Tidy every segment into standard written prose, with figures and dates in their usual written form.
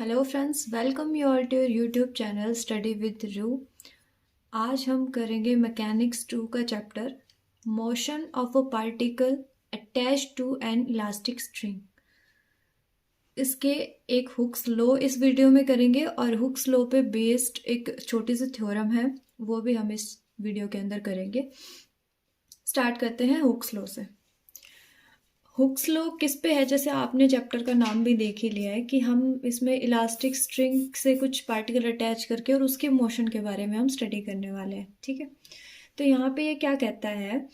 Hello friends, welcome you all to your YouTube channel study with रू। आज हम करेंगे मैकेनिक्स 2 का chapter motion of a particle attach to an elastic string. इसके एक Hooke's law इस वीडियो में करेंगे और हुक्स लॉ पे बेस्ड एक छोटी सी थ्योरम है, वो भी हम इस वीडियो के अंदर करेंगे। स्टार्ट करते हैं हुक्स लॉ से। हुक्स लॉ किस पे है, जैसे आपने चैप्टर का नाम भी देख ही लिया है कि हम इसमें इलास्टिक स्ट्रिंग से कुछ पार्टिकल अटैच करके और उसके मोशन के बारे में हम स्टडी करने वाले हैं। ठीक है, तो यहाँ पे ये क्या कहता है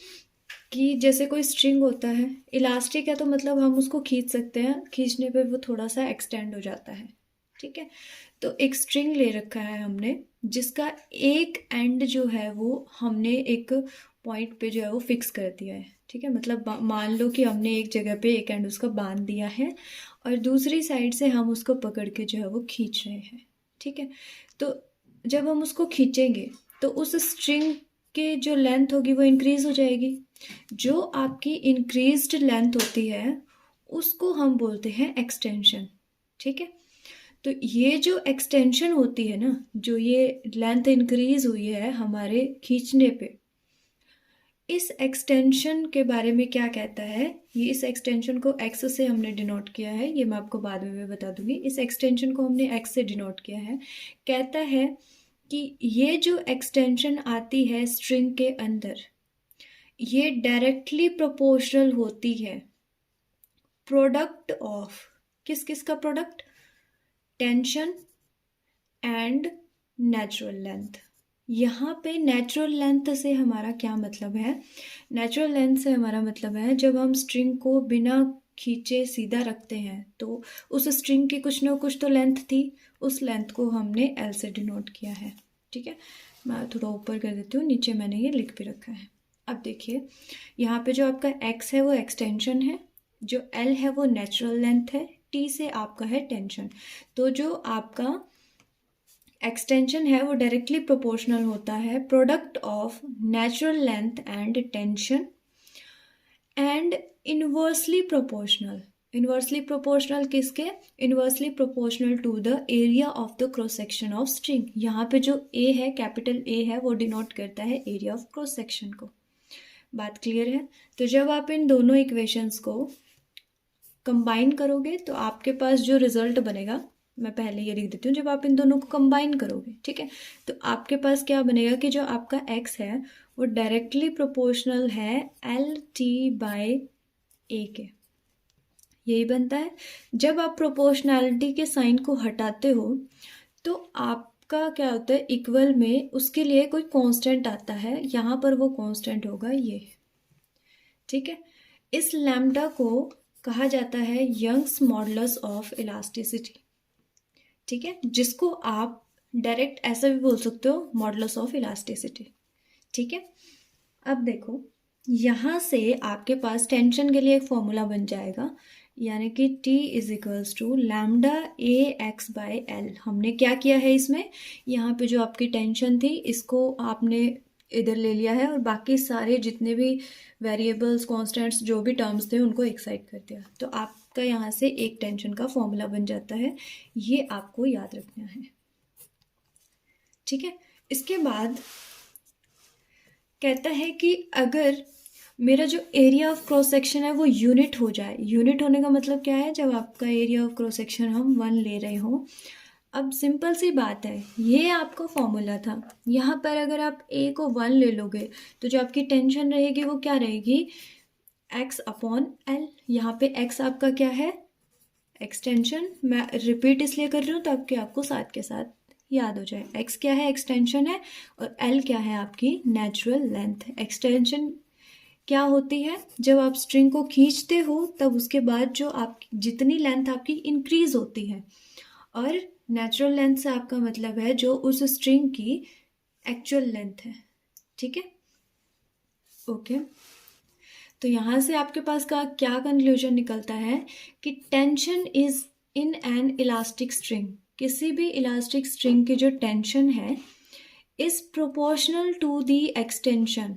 कि जैसे कोई स्ट्रिंग होता है, इलास्टिक है तो मतलब हम उसको खींच सकते हैं, खींचने पे वो थोड़ा सा एक्सटेंड हो जाता है। ठीक है, तो एक स्ट्रिंग ले रखा है हमने, जिसका एक एंड जो है वो हमने एक पॉइंट पे जो है वो फिक्स कर दिया है। ठीक है, मतलब मान लो कि हमने एक जगह पे एक एंड उसका बांध दिया है और दूसरी साइड से हम उसको पकड़ के जो है वो खींच रहे हैं। ठीक है, तो जब हम उसको खींचेंगे तो उस स्ट्रिंग के जो लेंथ होगी वो इंक्रीज हो जाएगी। जो आपकी इंक्रीज्ड लेंथ होती है उसको हम बोलते हैं एक्सटेंशन। ठीक है, तो ये जो एक्सटेंशन होती है ना, जो ये लेंथ इंक्रीज हुई है हमारे खींचने पे, इस एक्सटेंशन के बारे में क्या कहता है, ये इस एक्सटेंशन को एक्स से हमने डिनोट किया है, ये मैं आपको बाद में बता दूंगी। इस एक्सटेंशन को हमने एक्स से डिनोट किया है। कहता है कि ये जो एक्सटेंशन आती है स्ट्रिंग के अंदर, ये डायरेक्टली प्रोपोर्शनल होती है प्रोडक्ट ऑफ किस किस का product, tension and natural length. यहाँ पे नेचुरल लेंथ से हमारा क्या मतलब है, नेचुरल लेंथ से हमारा मतलब है जब हम स्ट्रिंग को बिना खींचे सीधा रखते हैं तो उस स्ट्रिंग की कुछ ना कुछ तो लेंथ थी, उस लेंथ को हमने एल से डिनोट किया है। ठीक है, मैं थोड़ा ऊपर कर देती हूँ, नीचे मैंने ये लिख भी रखा है। अब देखिए, यहाँ पे जो आपका एक्स है वो एक्सटेंशन है, जो एल है वो नेचुरल लेंथ है, टी से आपका है टेंशन। तो जो आपका एक्सटेंशन है वो डायरेक्टली प्रोपोर्शनल होता है product of natural length and tension and inversely proportional. Inversely proportional किसके, inversely proportional to the area of the cross section of string. यहाँ पे जो ए है, कैपिटल ए है, वो डिनोट करता है एरिया ऑफ क्रॉस सेक्शन को। बात क्लियर है? तो जब आप इन दोनों इक्वेशंस को कंबाइन करोगे तो आपके पास जो रिजल्ट बनेगा, मैं पहले ये लिख देती हूँ, जब आप इन दोनों को कंबाइन करोगे, ठीक है, तो आपके पास क्या बनेगा कि जो आपका x है वो डायरेक्टली प्रोपोर्शनल है एल टी बाय ए के। यही बनता है। जब आप प्रोपोर्शनैलिटी के साइन को हटाते हो तो आपका क्या होता है, इक्वल में उसके लिए कोई कांस्टेंट आता है, यहाँ पर वो कांस्टेंट होगा ये। ठीक है, इस लैम्डा को कहा जाता है यंग्स मॉडुलस ऑफ इलास्टिसिटी। ठीक है, जिसको आप डायरेक्ट ऐसा भी बोल सकते हो, मॉडुलस ऑफ इलास्टिसिटी। ठीक है, अब देखो यहाँ से आपके पास टेंशन के लिए एक फॉर्मूला बन जाएगा, यानी कि T is equals to lambda A X by L. हमने क्या किया है इसमें, यहाँ पे जो आपकी टेंशन थी इसको आपने इधर ले लिया है और बाकी सारे जितने भी वेरिएबल्स, कांस्टेंट्स, जो भी टर्म्स थे उनको एक साइड कर दिया, तो आपका यहाँ से एक टेंशन का फॉर्मूला बन जाता है। ये आपको याद रखना है। ठीक है, इसके बाद कहता है कि अगर मेरा जो एरिया ऑफ क्रॉस सेक्शन है वो यूनिट हो जाए। यूनिट होने का मतलब क्या है, जब आपका एरिया ऑफ क्रॉस सेक्शन हम 1 ले रहे हो। अब सिंपल सी बात है, ये आपका फॉर्मूला था, यहाँ पर अगर आप ए को 1 ले लोगे तो जो आपकी टेंशन रहेगी वो क्या रहेगी, x अपॉन एल। यहाँ पे x आपका क्या है, एक्सटेंशन। मैं रिपीट इसलिए कर रही हूँ ताकि आपको साथ के साथ याद हो जाए। x क्या है, एक्सटेंशन है, और l क्या है, आपकी नेचुरल लेंथ। एक्सटेंशन क्या होती है, जब आप स्ट्रिंग को खींचते हो तब उसके बाद जो आप जितनी लेंथ आपकी इंक्रीज होती है, और नेचुरल लेंथ से आपका मतलब है जो उस स्ट्रिंग की एक्चुअल लेंथ है। ठीक है, ओके। तो यहाँ से आपके पास का क्या कंक्लूजन निकलता है कि tension is in an elastic string, किसी भी इलास्टिक स्ट्रिंग की जो टेंशन है is proportional to the extension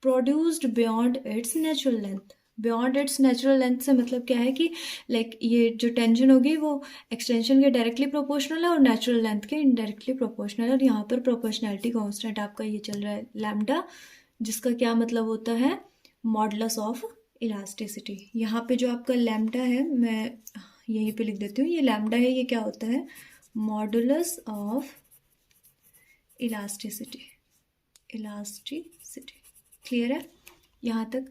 produced beyond its natural length. Beyond its natural length से मतलब क्या है कि लाइक ये जो टेंशन होगी वो एक्सटेंशन के डायरेक्टली प्रोपोर्शनल है और नेचुरल लेंथ के इनडायरेक्टली प्रोपोर्शनल है। और यहाँ पर प्रोपोर्शनैलिटी कांस्टेंट आपका ये चल रहा है लैम्डा, जिसका क्या मतलब होता है, मॉडुलस ऑफ इलास्टिसिटी। यहाँ पे जो आपका लैम्डा है, मैं यहीं पे लिख देती हूँ, ये लैम्डा है, ये क्या होता है, modulus of elasticity. Elasticity clear है यहाँ तक।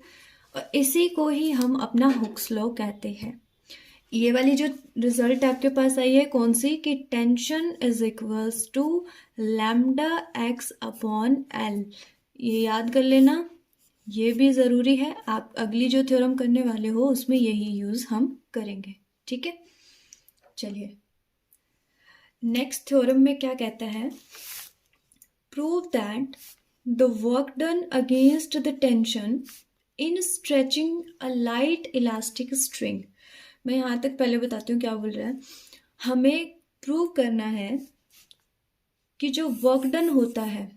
और इसी को ही हम अपना हुक्स लॉ कहते हैं। ये वाली जो रिजल्ट आपके पास आई है कौन सी, कि tension is equals to lambda X upon L, ये याद कर लेना, ये भी ज़रूरी है। आप अगली जो थ्योरम करने वाले हो उसमें यही यूज़ हम करेंगे, ठीक है। चलिए नेक्स्ट थ्योरम में क्या कहता है, prove that the work done against the tension in stretching a light elastic string. मैं यहाँ तक पहले बताती हूँ क्या बोल रहा है। हमें प्रूव करना है कि जो वर्क डन होता है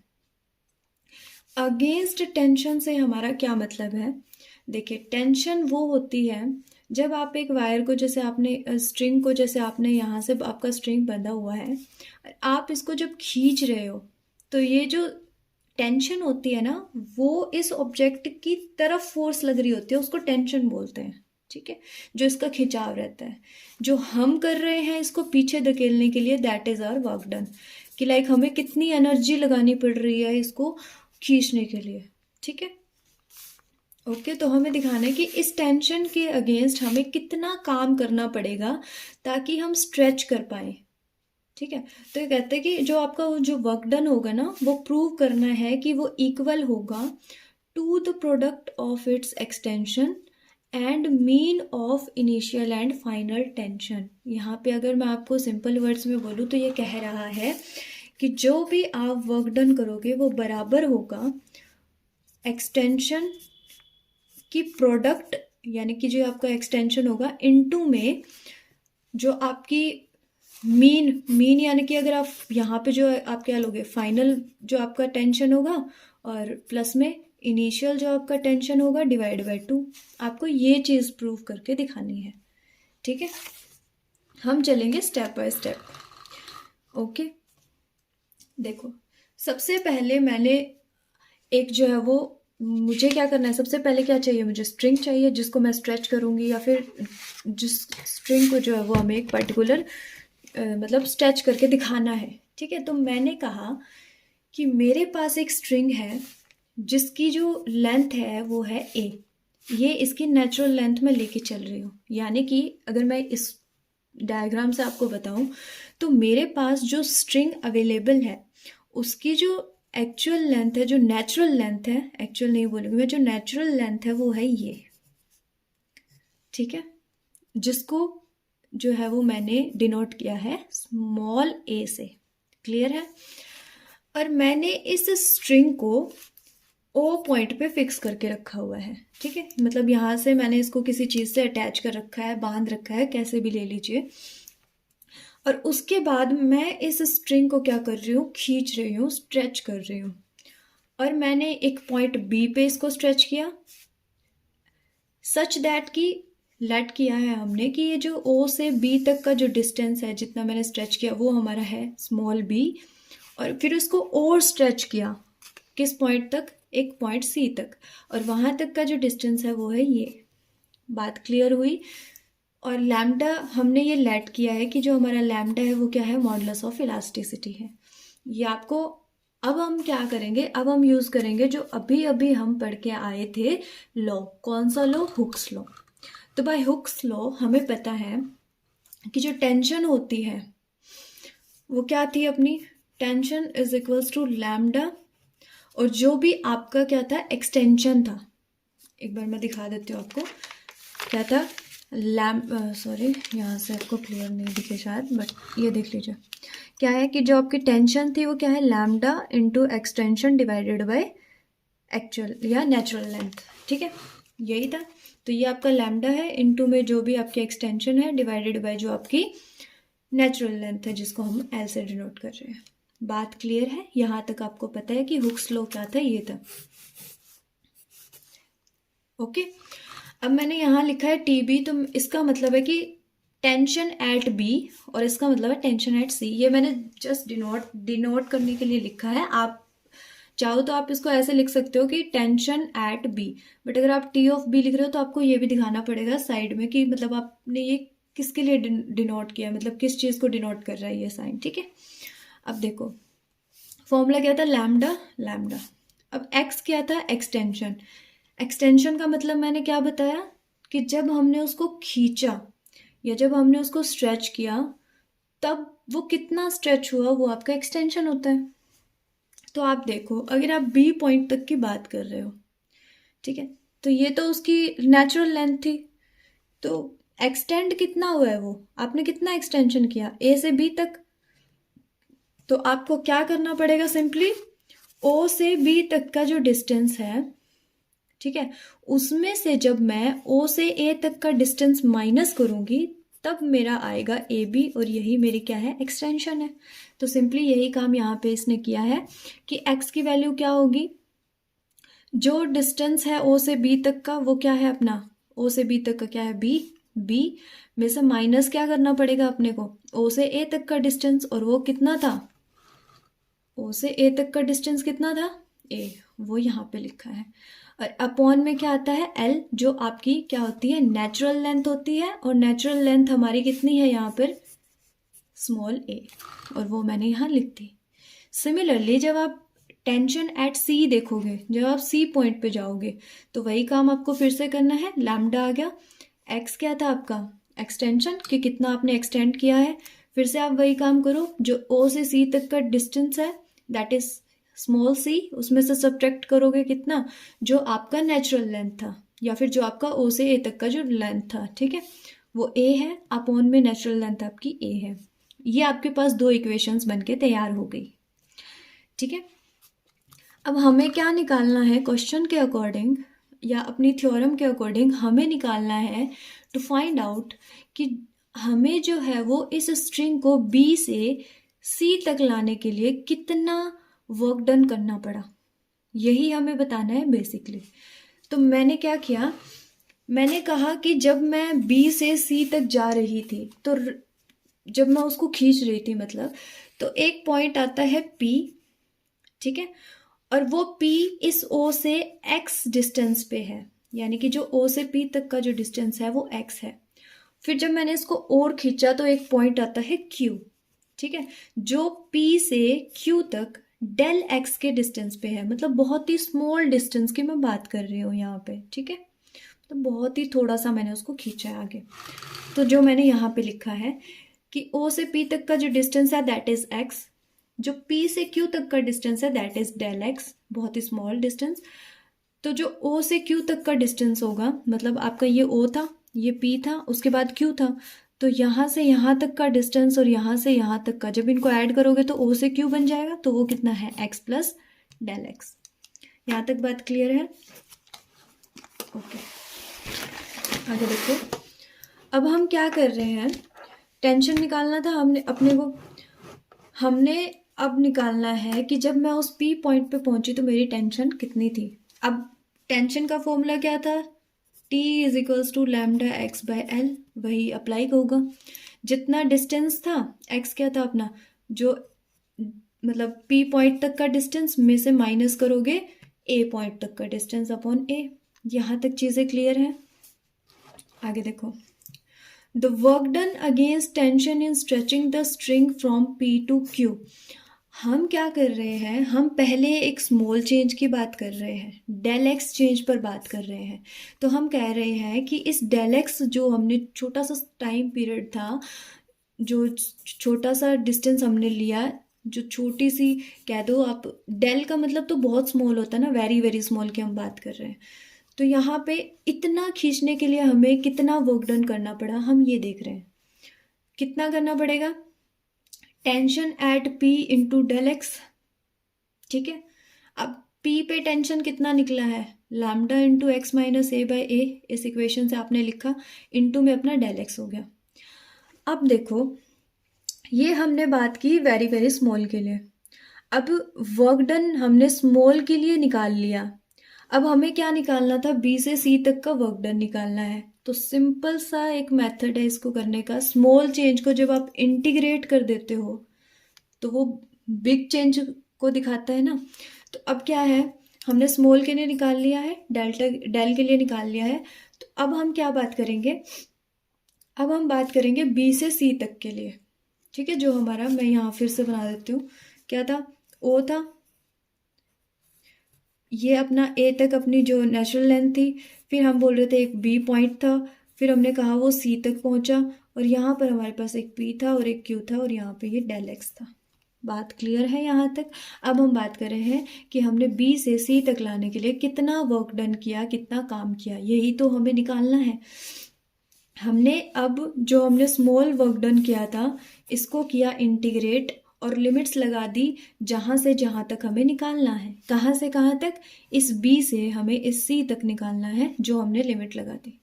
अगेंस्ट टेंशन से हमारा क्या मतलब है। देखिए टेंशन वो होती है जब आप एक वायर को, जैसे आपने स्ट्रिंग को, जैसे आपने यहाँ से आपका स्ट्रिंग बंधा हुआ है, आप इसको जब खींच रहे हो तो ये जो टेंशन होती है ना, वो इस ऑब्जेक्ट की तरफ फोर्स लग रही होती है, उसको टेंशन बोलते हैं, ठीक है। जो इसका खिंचाव रहता है, जो हम कर रहे हैं इसको पीछे धकेलने के लिए, that is our work done. कि लाइक हमें कितनी एनर्जी लगानी पड़ रही है इसको खींचने के लिए, ठीक है। ओके तो हमें दिखाना है कि इस टेंशन के अगेंस्ट हमें कितना काम करना पड़ेगा ताकि हम स्ट्रेच कर पाए, ठीक है। तो ये कहते हैं कि जो आपका जो वर्क डन होगा ना, वो प्रूव करना है कि वो इक्वल होगा to the product of its extension and mean of initial and final tension. यहाँ पे अगर मैं आपको सिंपल वर्ड्स में बोलूँ तो ये कह रहा है कि जो भी आप वर्क डन करोगे वो बराबर होगा एक्सटेंशन की प्रोडक्ट, यानी कि जो आपका एक्सटेंशन होगा इनटू में जो आपकी मीन यानी कि अगर आप यहाँ पे जो आप क्या लोगे, फाइनल जो आपका टेंशन होगा, और प्लस में इनिशियल जो आपका टेंशन होगा डिवाइड बाय 2। आपको ये चीज़ प्रूव करके दिखानी है, ठीक है। हम चलेंगे स्टेप बाय स्टेप। ओके देखो सबसे पहले मैंने एक जो है वो, मुझे क्या करना है, सबसे पहले क्या चाहिए, मुझे स्ट्रिंग चाहिए जिसको मैं स्ट्रेच करूँगी, या फिर जिस स्ट्रिंग को जो है वो हमें एक पर्टिकुलर मतलब स्ट्रेच करके दिखाना है, ठीक है। तो मैंने कहा कि मेरे पास एक स्ट्रिंग है जिसकी जो लेंथ है वो है ए, ये इसकी नेचुरल लेंथ में लेके चल रही हूँ। यानी कि अगर मैं इस डायग्राम से आपको बताऊं तो मेरे पास जो स्ट्रिंग अवेलेबल है उसकी जो एक्चुअल लेंथ है, जो नेचुरल लेंथ है, एक्चुअल नहीं बोलूँगी मैं, जो नेचुरल लेंथ है वो है ये, ठीक है। जिसको जो है वो मैंने डिनोट किया है स्मॉल ए से, क्लियर है। और मैंने इस स्ट्रिंग को ओ पॉइंट पे फिक्स करके रखा हुआ है, ठीक है। मतलब यहाँ से मैंने इसको किसी चीज़ से अटैच कर रखा है, बांध रखा है, कैसे भी ले लीजिए। और उसके बाद मैं इस स्ट्रिंग को क्या कर रही हूँ, खींच रही हूँ, स्ट्रेच कर रही हूँ। और मैंने एक पॉइंट बी पे इसको स्ट्रेच किया सच दैट कि लेट किया है हमने कि ये जो ओ से बी तक का जो डिस्टेंस है, जितना मैंने स्ट्रेच किया वो हमारा है स्मॉल बी। और फिर उसको और स्ट्रेच किया किस पॉइंट तक, एक पॉइंट सी तक, और वहाँ तक का जो डिस्टेंस है वो है ये। बात क्लियर हुई। और लैम्डा हमने ये लेट किया है कि जो हमारा लैम्डा है वो क्या है, मॉडुलस ऑफ इलास्टिसिटी है। ये आपको, अब हम क्या करेंगे, अब हम यूज़ करेंगे जो अभी अभी हम पढ़ के आए थे लॉ। कौन सा लॉ, हुक्स लॉ। तो बाय हुक्स लॉ हमें पता है कि जो टेंशन होती है वो क्या थी अपनी, tension is equals to lambda, और जो भी आपका क्या था एक्सटेंशन था, एक बार मैं दिखा देती हूँ आपको क्या था, सॉरी यहाँ से आपको क्लियर नहीं दिखे शायद, बट ये देख लीजिए क्या है कि जो आपकी टेंशन थी वो क्या है, lambda into extension divided by actual या नेचुरल लेंथ, ठीक है, यही था। तो ये आपका लैम्डा है इंटू में जो भी आपकी एक्सटेंशन है डिवाइडेड बाय जो आपकी नेचुरल लेंथ है, जिसको हम एल से डिनोट कर रहे हैं। बात क्लियर है, यहाँ तक आपको पता है कि हुक्स लॉ क्या था, ये था। ओके अब मैंने यहाँ लिखा है टीबी, तो इसका मतलब है कि टेंशन एट बी, और इसका मतलब है टेंशन एट सी। ये मैंने जस्ट डिनोट करने के लिए लिखा है। आप चाहो तो आप इसको ऐसे लिख सकते हो कि टेंशन एट बी, बट अगर आप टी ऑफ बी लिख रहे हो तो आपको ये भी दिखाना पड़ेगा साइड में कि मतलब आपने ये किसके लिए डिनोट किया, मतलब किस चीज़ को डिनोट कर रहा है ये साइन, ठीक है। अब देखो फॉर्मूला क्या था, लैम्डा लैम्डा। अब एक्स क्या था, एक्सटेंशन। एक्सटेंशन का मतलब मैंने क्या बताया कि जब हमने उसको खींचा या जब हमने उसको स्ट्रेच किया, तब वो कितना स्ट्रेच हुआ वो आपका एक्सटेंशन होता है। तो आप देखो अगर आप बी पॉइंट तक की बात कर रहे हो, ठीक है, तो ये तो उसकी नेचुरल लेंथ थी, तो एक्सटेंड कितना हुआ है, वो आपने कितना एक्सटेंशन किया ए से बी तक। तो आपको क्या करना पड़ेगा, सिंपली ओ से बी तक का जो डिस्टेंस है, ठीक है, उसमें से जब मैं ओ से ए तक का डिस्टेंस माइनस करूंगी तब मेरा आएगा ए बी, और यही मेरी क्या है, एक्सटेंशन है। तो सिंपली यही काम यहाँ पे इसने किया है कि एक्स की वैल्यू क्या होगी, जो डिस्टेंस है ओ से बी तक का वो क्या है अपना, ओ से बी तक का क्या है, बी। बी में से माइनस क्या करना पड़ेगा अपने को, ओ से ए तक का डिस्टेंस, और वो कितना था, ओ से ए तक का डिस्टेंस कितना था, ए, वो यहाँ पे लिखा है। और अपॉन में क्या आता है, एल, जो आपकी क्या होती है, नेचुरल लेंथ होती है, और नेचुरल लेंथ हमारी कितनी है यहाँ पर, स्मॉल ए, और वो मैंने यहाँ लिख दी। सिमिलरली जब आप टेंशन एट सी देखोगे, जब आप सी पॉइंट पे जाओगे, तो वही काम आपको फिर से करना है। लैम्डा आ गया, एक्स क्या था आपका, एक्सटेंशन, कि कितना आपने एक्सटेंड किया है। फिर से आप वही काम करो, जो ओ से सी तक का डिस्टेंस है दैट इज स्मॉल सी, उसमें से सब्ट्रैक्ट करोगे कितना, जो आपका नेचुरल लेंथ था, या फिर जो आपका ओ से ए तक का जो लेंथ था, ठीक है, वो ए है, अपॉन में नेचुरल लेंथ आपकी ए है। ये आपके पास दो इक्वेशंस बनके तैयार हो गई, ठीक है। अब हमें क्या निकालना है, क्वेश्चन के अकॉर्डिंग या अपनी थ्योरम के अकॉर्डिंग हमें निकालना है टू फाइंड आउट कि हमें जो है वो इस स्ट्रिंग को बी से सी तक लाने के लिए कितना वर्क डन करना पड़ा, यही हमें बताना है बेसिकली। तो मैंने क्या किया, मैंने कहा कि जब मैं बी से सी तक जा रही थी, तो जब मैं उसको खींच रही थी मतलब, तो एक पॉइंट आता है पी, ठीक है, और वो P इस O से X डिस्टेंस पे है, यानी कि जो O से P तक का जो डिस्टेंस है वो X है। फिर जब मैंने इसको और खींचा तो एक पॉइंट आता है Q, ठीक है, जो P से Q तक डेल X के डिस्टेंस पे है, मतलब बहुत ही स्मॉल डिस्टेंस की मैं बात कर रही हूँ यहाँ पे, ठीक है, तो बहुत ही थोड़ा सा मैंने उसको खींचा है आगे। तो जो मैंने यहाँ पे लिखा है कि O से P तक का जो डिस्टेंस है दैट इज X, जो P से Q तक का डिस्टेंस है दैट इज डेल एक्स, बहुत ही स्मॉल डिस्टेंस। तो जो O से Q तक का डिस्टेंस होगा, मतलब आपका ये O था, ये P था, उसके बाद Q था, तो यहाँ से यहाँ तक का डिस्टेंस और यहाँ से यहाँ तक का जब इनको ऐड करोगे तो O से Q बन जाएगा, तो वो कितना है, x प्लस डेल एक्स। यहाँ तक बात क्लियर है, ओके। आगे देखो, अब हम क्या कर रहे हैं, टेंशन निकालना था हमने अपने को, हमने अब निकालना है कि जब मैं उस P पॉइंट पे पहुंची तो मेरी टेंशन कितनी थी। अब टेंशन का फॉर्मूला क्या था, T is equals to lambda x by L, वही अप्लाई होगा। जितना डिस्टेंस था, x क्या था अपना, जो मतलब P पॉइंट तक का डिस्टेंस में से माइनस करोगे A पॉइंट तक का डिस्टेंस अपॉन A। यहाँ तक चीज़ें क्लियर हैं। आगे देखो, the work done against tension in stretching the string from P to Q। हम क्या कर रहे हैं, हम पहले एक स्मॉल चेंज की बात कर रहे हैं, डेल एक्स चेंज पर बात कर रहे हैं। तो हम कह रहे हैं कि इस डेल एक्स जो हमने छोटा सा टाइम पीरियड था, जो छोटा सा डिस्टेंस हमने लिया, जो छोटी सी कह दो आप, डेल का मतलब तो बहुत स्मॉल होता है ना, वेरी वेरी स्मॉल की हम बात कर रहे हैं। तो यहाँ पे इतना खींचने के लिए हमें कितना वर्क डन करना पड़ा, हम ये देख रहे हैं कितना करना पड़ेगा, tension at P into del x, ठीक है। अब P पे टेंशन कितना निकला है, lambda into x minus a by a, इस इक्वेशन से आपने लिखा, इंटू में अपना डेल एक्स हो गया। अब देखो, ये हमने बात की वेरी वेरी स्मॉल के लिए, अब वर्क डन हमने स्मॉल के लिए निकाल लिया। अब हमें क्या निकालना था, बी से सी तक का वर्क डन निकालना है। तो सिंपल सा एक मेथड है इसको करने का। स्मॉल चेंज को जब आप इंटीग्रेट कर देते हो तो वो बिग चेंज को दिखाता है ना। तो अब क्या है, हमने स्मॉल के लिए निकाल लिया है, डेल के लिए निकाल लिया है। तो अब हम क्या बात करेंगे, अब हम बात करेंगे बी से सी तक के लिए। ठीक है, जो हमारा, मैं यहाँ फिर से बना देती हूँ, क्या था, ओ था, ये अपना ए तक अपनी जो नेचुरल लेंथ थी, फिर हम बोल रहे थे एक बी पॉइंट था, फिर हमने कहा वो सी तक पहुंचा, और यहाँ पर हमारे पास एक पी था और एक क्यू था, और यहाँ पे ये डेल एक्स था। बात क्लियर है यहाँ तक। अब हम बात कर रहे हैं कि हमने बी से सी तक लाने के लिए कितना वर्क डन किया, कितना काम किया, यही तो हमें निकालना है। हमने अब जो हमने स्मॉल वर्क डन किया था इसको किया इंटीग्रेट, और लिमिट्स लगा दी जहाँ से जहाँ तक हमें निकालना है। कहाँ से कहाँ तक, इस बी से हमें इस सी तक निकालना है, जो हमने लिमिट लगा दी।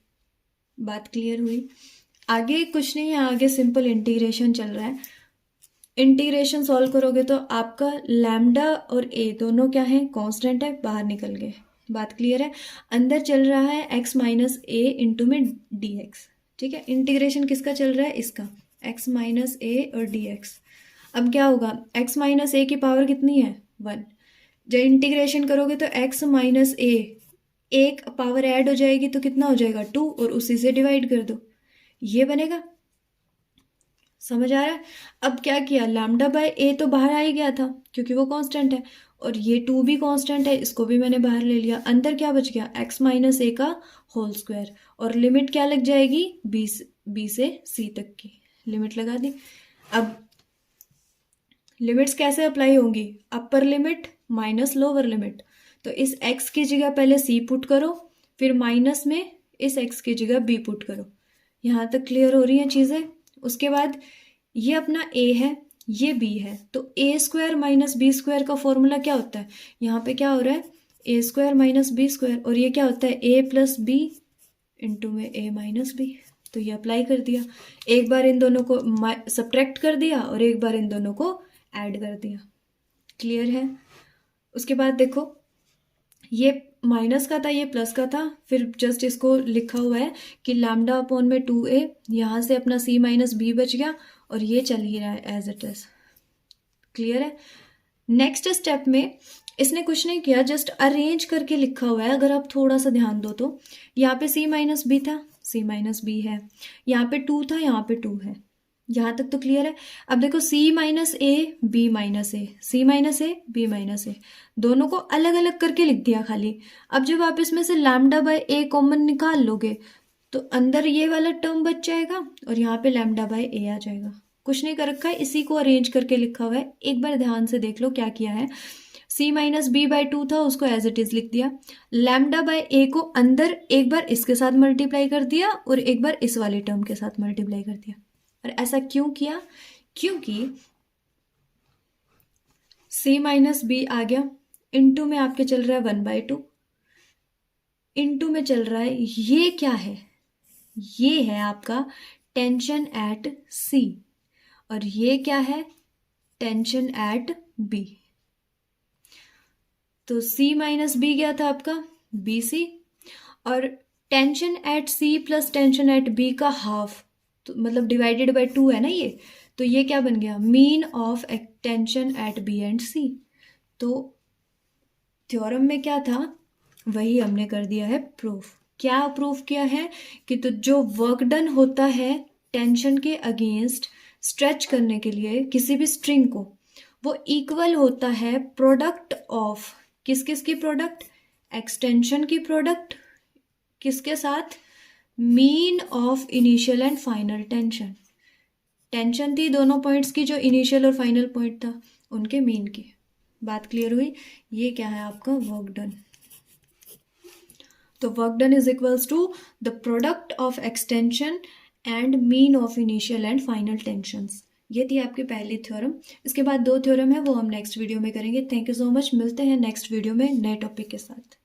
बात क्लियर हुई। आगे कुछ नहीं है, आगे सिंपल इंटीग्रेशन चल रहा है। इंटीग्रेशन सॉल्व करोगे तो आपका लैम्डा और ए दोनों क्या है, कांस्टेंट है, बाहर निकल गए। बात क्लियर है। अंदर चल रहा है x माइनस ए इंटू में डी एक्स। ठीक है, इंटीग्रेशन किसका चल रहा है, इसका, x माइनस ए और डी एक्स। अब क्या होगा, x माइनस ए की पावर कितनी है, 1। जब इंटीग्रेशन करोगे तो x माइनस ए, एक पावर ऐड हो जाएगी तो कितना हो जाएगा, 2, और उसी से डिवाइड कर दो, ये बनेगा। समझ आ रहा है। अब क्या किया, लैम्डा बाय ए तो बाहर आ ही गया था क्योंकि वो कांस्टेंट है, और ये 2 भी कांस्टेंट है, इसको भी मैंने बाहर ले लिया। अंदर क्या बच गया, x माइनस ए का होल स्क्वायर, और लिमिट क्या लग जाएगी, बी से सी तक की लिमिट लगा दी। अब लिमिट्स कैसे अप्लाई होंगी, upper limit minus lower limit. तो इस x की जगह पहले c पुट करो, फिर माइनस में इस x की जगह b पुट करो। यहाँ तक क्लियर हो रही हैं चीज़ें। उसके बाद ये अपना a है, ये b है, तो a square minus b square का फॉर्मूला क्या होता है, यहाँ पे क्या हो रहा है, a square minus b square, और ये क्या होता है, a प्लस बी इंटू में a माइनस बी। तो ये अप्लाई कर दिया, एक बार इन दोनों को सब्ट्रैक्ट कर दिया और एक बार इन दोनों को ऐड कर दिया। क्लियर है। उसके बाद देखो, ये माइनस का था, ये प्लस का था, फिर जस्ट इसको लिखा हुआ है कि लैम्डा अपॉन में 2a, यहाँ से अपना c माइनस बी बच गया, और ये चल ही रहा है एज इट इज। क्लियर है। नेक्स्ट स्टेप में इसने कुछ नहीं किया, जस्ट अरेंज करके लिखा हुआ है। अगर आप थोड़ा सा ध्यान दो तो यहाँ पे c माइनस बी था, c माइनस बी है, यहाँ पे 2 था, यहाँ पे 2 है। यहाँ तक तो क्लियर है। अब देखो c minus a b minus a, c minus a b minus a, दोनों को अलग अलग करके लिख दिया खाली। अब जब आप इसमें से लैम्डा बाय ए कॉमन निकाल लोगे तो अंदर ये वाला टर्म बच जाएगा और यहाँ पे लैम्डा बाय ए आ जाएगा। कुछ नहीं कर रखा है, इसी को अरेंज करके लिखा हुआ है। एक बार ध्यान से देख लो क्या किया है। c माइनस बी बाय 2 था, उसको एज इट इज लिख दिया। लैम्डा बाय ए को अंदर एक बार इसके साथ मल्टीप्लाई कर दिया और एक बार इस वाले टर्म के साथ मल्टीप्लाई कर दिया। और ऐसा क्यों किया, क्योंकि c माइनस बी आ गया, इनटू में आपके चल रहा है 1/2, इनटू में चल रहा है, ये क्या है, ये है आपका टेंशन एट c, और ये क्या है, टेंशन एट b। तो c माइनस बी क्या था आपका, BC, और tension eight c plus tension eight b का हाफ, तो मतलब डिवाइडेड बाय 2 है ना ये, तो ये क्या बन गया, mean of tension eight b and c। तो थ्योरम में क्या था, वही हमने कर दिया है प्रूफ। क्या प्रूफ किया है कि तो जो वर्क डन होता है टेंशन के अगेंस्ट स्ट्रेच करने के लिए किसी भी स्ट्रिंग को, वो इक्वल होता है प्रोडक्ट ऑफ, किस किस की प्रोडक्ट, एक्सटेंशन की प्रोडक्ट, किसके साथ, mean of initial and final tension. Tension थी दोनों पॉइंट्स की, जो इनिशियल और फाइनल पॉइंट था उनके मीन की। बात क्लियर हुई। ये क्या है आपका वर्क डन। तो work done is equals to the product of extension and mean of initial and final tensions. ये थी आपकी पहली थ्योरम। इसके बाद 2 थ्योरम है, वो हम नेक्स्ट वीडियो में करेंगे। Thank you so much. मिलते हैं नेक्स्ट वीडियो में नए टॉपिक के साथ।